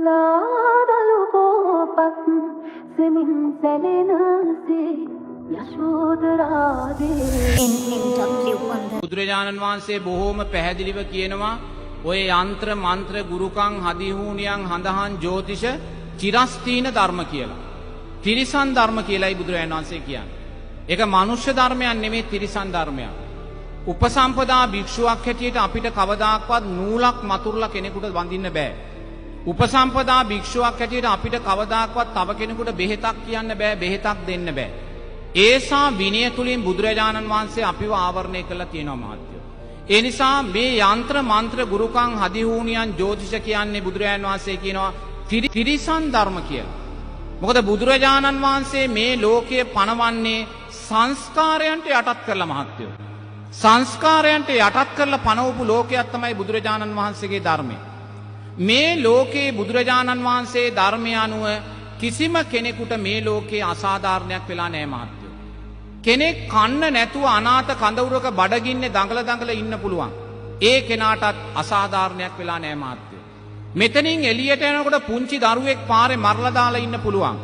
ලාදලු පොපත් සෙමින් සැලෙනසේ යශෝදරාදේ බුදුරජාණන් වහන්සේ බොහෝම පැහැදිලිව කියනවා ඔය යන්ත්‍ර මන්ත්‍ර ගුරුකම් හදිහූනියන් හඳහන් ජ්‍යොතිෂ චිරස්තීන ධර්ම කියලා. තිරිසන් ධර්ම කියලායි බුදුරජාණන් වහන්සේ කියන්නේ. ඒක මනුෂ්‍ය ධර්මයක් නෙමෙයි තිරිසන් ධර්මයක්. උපසම්පදා භික්ෂුවක් හැටියට අපිට කවදාක්වත් නූලක් මතුරුලා කෙනෙකුට වඳින්න බෑ. උපසම්පදා භික්ෂුවක් හැටියට අපිට කවදාක්වත් තව කෙනෙකුට බෙහෙතක් කියන්න බෑ, බෙහෙතක් දෙන්න බෑ. ඒසා විනය තුලින් බුදුරජාණන් වහන්සේ අපිව ආවරණය කරලා තියෙනවා මහත්තයෝ. ඒ නිසා මේ යంత్ర මන්ත්‍ර ගුරුකම් හදිහූනියන් ජ්‍යොතිෂ කියන්නේ බුදුරජාණන් වහන්සේ කියනවා තිරිසන් ධර්ම කියලා. මොකද බුදුරජාණන් වහන්සේ මේ ලෝකයේ පණවන්නේ සංස්කාරයන්ට යටත් කරලා මහත්තයෝ. සංස්කාරයන්ට යටත් කරලා පණවපු ලෝකයක් තමයි බුදුරජාණන් වහන්සේගේ ධර්මය. මේ ලෝකයේ බුදුරජාණන් වහන්සේ ධර්මය අනුව කිසිම කෙනෙකුට මේ ලෝකයේ අසාධාරණයක් වෙලා නැහැ මහත්තයෝ. කෙනෙක් කන්න නැතුව අනාථ කඳවුරක බඩගින්නේ දඟල ඉන්න පුළුවන්. ඒ කෙනාටත් අසාධාරණයක් වෙලා නැහැ මහත්තයෝ. මෙතනින් එළියට යනකොට පුංචි දරුවෙක් පාරේ මරලා දාලා ඉන්න පුළුවන්.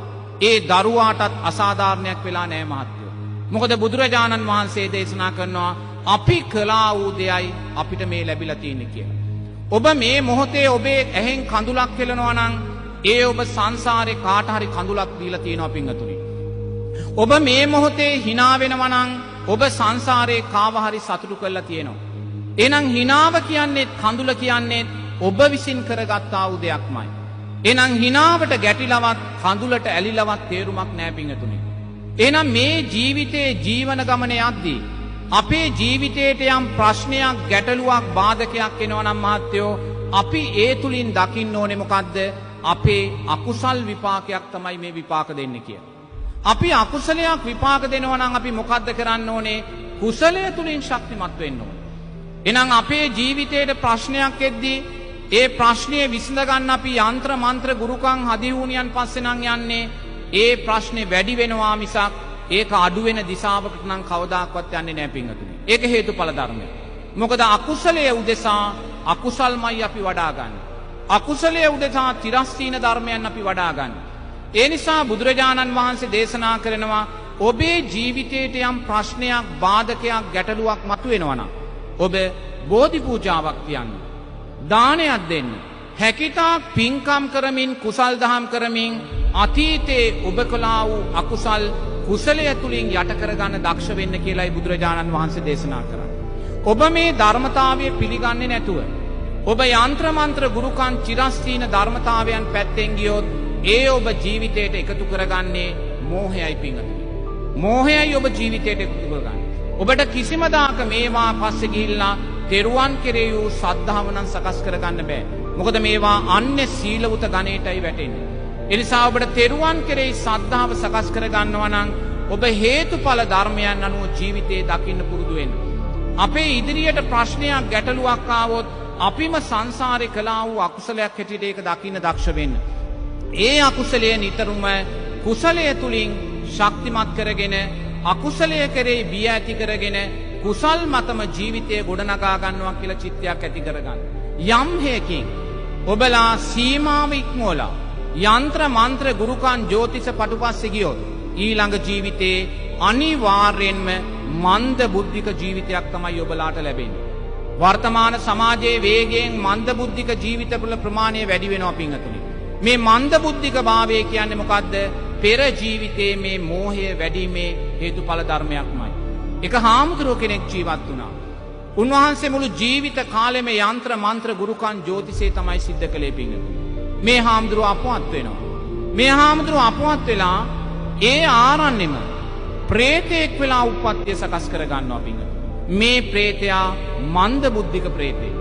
ඒ දරුවාටත් අසාධාරණයක් වෙලා නැහැ මහත්තයෝ. මොකද බුදුරජාණන් වහන්සේ දේශනා කරනවා අපි කළා වූ දෙයයි අපිට මේ ලැබිලා තියෙන්නේ කියලා. ඔබ මේ මොහොතේ ඔබේ ඇහෙන් කඳුලක් කෙලනවා නම් ඒ ඔබ සංසාරේ කාට හරි කඳුලක් දීලා තියෙනවා පින්වතුනි. ඔබ මේ මොහොතේ hina වෙනවා නම් ඔබ සංසාරේ කාව හරි සතුටු කරලා තියෙනවා. එහෙනම් hinaව කියන්නේ කඳුල කියන්නේ ඔබ විසින් කරගත්තා වූ දෙයක්මයි. එහෙනම් hinaවට ගැටිලවත් කඳුලට ඇලිලවත් තේරුමක් නැහැ පින්වතුනි. එහෙනම් මේ ජීවිතයේ ජීවන ගමනේ යද්දී අපේ ජීවිතයට යම් ප්‍රශ්නයක් ගැටලුවක් බාධකයක් එනවා නම් මහත්තයෝ අපි ඒ තුලින් දකින්න ඕනේ මොකද්ද? අපේ අකුසල් විපාකයක් තමයි මේ විපාක දෙන්නේ කියලා. අපි අකුසලයක් විපාක දෙනවා නම් අපි මොකද්ද කරන්න ඕනේ? කුසලය තුලින් ශක්තිමත් වෙන්න ඕනේ. එහෙනම් අපේ ජීවිතයේ ප්‍රශ්නයක් එද්දී ඒ ප්‍රශ්නේ විසඳ ගන්න අපි යంత్ర මන්ත්‍ර ගුරුකම් හදිහූනියන් පස්සේ නම් යන්නේ ඒ ප්‍රශ්නේ වැඩි වෙනවා මිසක් ඒක අඩු වෙන දිශාවකට නම් කවදාකවත් යන්නේ නැහැ පින්වතුනි. ඒක හේතුඵල ධර්මයක්. මොකද අකුසලයේ උදෙසා අකුසල්මයි අපි වඩා ගන්න. අකුසලයේ උදෙසා තිරස්තීන ධර්මයන් අපි වඩා ගන්න. ඒ නිසා බුදුරජාණන් වහන්සේ දේශනා කරනවා ඔබේ ජීවිතයට යම් ප්‍රශ්නයක්, බාධකයක්, ගැටලුවක් මතුවෙනවා නම් ඔබ බෝධි පූජාවක් තියන්න. දානයක් දෙන්න. හැකිතාක් පින්කම් කරමින් කුසල් දහම් කරමින් අතීතයේ ඔබ කළා වූ අකුසල් කුසලය තුලින් යට කරගන්න දක්ෂ වෙන්න කියලායි බුදුරජාණන් වහන්සේ දේශනා කරන්නේ. ඔබ මේ ධර්මතාවය පිළිගන්නේ නැතුව ඔබ යంత్ర මන්ත්‍ර ගුරුකම් චිරස්තීන ධර්මතාවයන් පැත්තෙන් ගියොත් ඒ ඔබ ජීවිතයට එකතු කරගන්නේ මෝහයයි පිංගතුනි. මෝහයයි ඔබ ජීවිතයට එකතු කරගන්නේ. ඔබට කිසිම දාක මේවා පස්සේ ගිහිල්ලා තෙරුවන් කෙරෙහි වූ සද්ධාව නම් සකස් කරගන්න බෑ. මොකද මේවා අන්‍ය සීලවුත ගණේටයි වැටෙන්නේ. ඒ නිසා ඔබට තෙරුවන් කෙරෙහි සද්ධාව සකස් කරගන්නවා නම් ඔබ හේතුඵල ධර්මයන් අනුව ජීවිතේ දකින්න පුරුදු වෙන්න. අපේ ඉදිරියට ප්‍රශ්නයක් ගැටලුවක් ආවොත් අපිම සංසාරේ කළා වූ අකුසලයක් හැටියට ඒක දකින්න දක්ෂ වෙන්න. ඒ අකුසලය නිතරම කුසලය තුලින් ශක්තිමත් කරගෙන අකුසලය කෙරෙහි බිය ඇති කරගෙන කුසල් මතම ජීවිතය ගොඩනගා ගන්නවා කියලා චිත්තයක් ඇති කරගන්න. යම් හේකින් ඔබලා සීමාව ඉක්මවලා යంత్ర මන්ත්‍ර ගුරුකම් ජ්‍යොතිෂ පටුපස්සේ ගියොත් ඊළඟ ජීවිතේ අනිවාර්යෙන්ම මන්ද බුද්ධික ජීවිතයක් තමයි ඔබලාට ලැබෙන්නේ. වර්තමාන සමාජයේ වේගයෙන් මන්ද බුද්ධික ජීවිතවල ප්‍රමාණය වැඩි වෙනවා පින්වතුනි. මේ මන්ද බුද්ධික භාවය කියන්නේ මොකද්ද? පෙර ජීවිතයේ මේ මෝහය වැඩිීමේ හේතුඵල ධර්මයක්මයි. එක හාමුදුරුව කෙනෙක් ජීවත් වුණා. උන්වහන්සේ මුළු ජීවිත කාලෙම යంత్ర මන්ත්‍ර ගුරුකම් ජ්‍යොතිෂය තමයි සිද්ධ කළේ පින්වතුනි. මේ හාමුදුරුව අපවත් වෙනවා. මේ හාමුදුරුව අපවත් වෙලා ඒ ආරණ්‍යෙම ප්‍රේතෙක් වෙලා උප්පත්තිය සකස් කර ගන්නවා පින්වතුනි. මේ ප්‍රේතයා මන්ද බුද්ධික ප්‍රේතෙක්.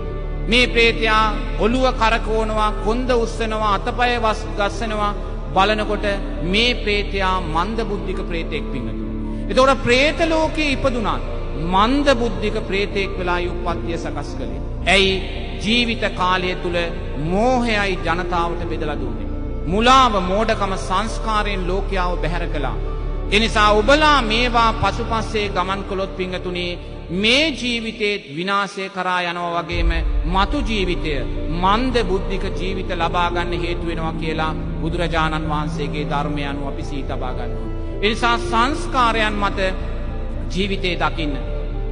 මේ ප්‍රේතයා ඔළුව කරකවනවා, කොන්ද උස්සනවා, අතපය ගස්සනවා. බලනකොට මේ ප්‍රේතයා මන්ද බුද්ධික ප්‍රේතෙක් පින්වතුනි. එතකොට ප්‍රේත ලෝකේ ඉපදුනත් මන්ද බුද්ධික ප්‍රේතෙක් වෙලා උප්පත්තිය සකස් කළේ. ඇයි? ජීවිත කාලය තුල මෝහයයි ජනතාවට බෙදලා දුන්නේ. මුලාව, මෝඩකම, සංස්කාරයෙන් ලෝකයාව බැහැර කළා. ඒ නිසා ඔබලා මේවා පසුපස්සේ ගමන් කළොත් පින්වතුනි මේ ජීවිතේත් විනාශය කරා යනවා වගේම මතු ජීවිතය මන්ද බුද්ධික ජීවිත ලබා ගන්න හේතු වෙනවා කියලා බුදුරජාණන් වහන්සේගේ ධර්මය අනුව අපි සිහි තබා ගන්නවා. ඒ නිසා සංස්කාරයන් මත ජීවිතේ දකින්න.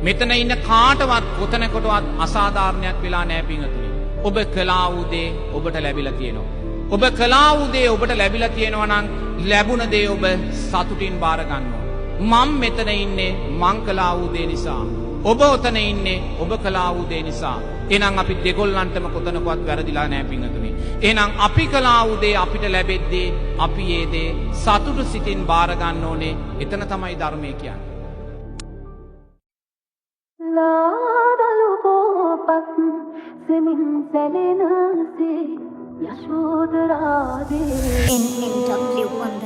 මෙතන ඉන්න කාටවත් කොතනකටවත් අසාධාරණයක් වෙලා නැහැ පින්වතුනි. ඔබ කළා වූ දේ ඔබට ලැබිලා තියෙනවා. ඔබ කළා වූ දේ ඔබට ලැබිලා තියෙනවා නම් ලැබුණ දේ ඔබ සතුටින් බාර ගන්නවා. මම මෙතන ඉන්නේ මං කළා වූ දේ නිසා. ඔබ ඔතන ඉන්නේ ඔබ කළා වූ දේ නිසා. එහෙනම් අපි දෙගොල්ලන්ටම කොතනකවත් වැරදිලා නැහැ පින්වතුනි. එහෙනම් අපි කළා වූ දේ අපිට ලැබෙද්දී අපි ඒ දේ සතුටු සිතින් බාර ගන්න ඕනේ. එතන තමයි ධර්මය කියන්නේ. ලාදලු පොපත් සෙමින් සැලෙනසේ යශෝදරාදේ NNW on the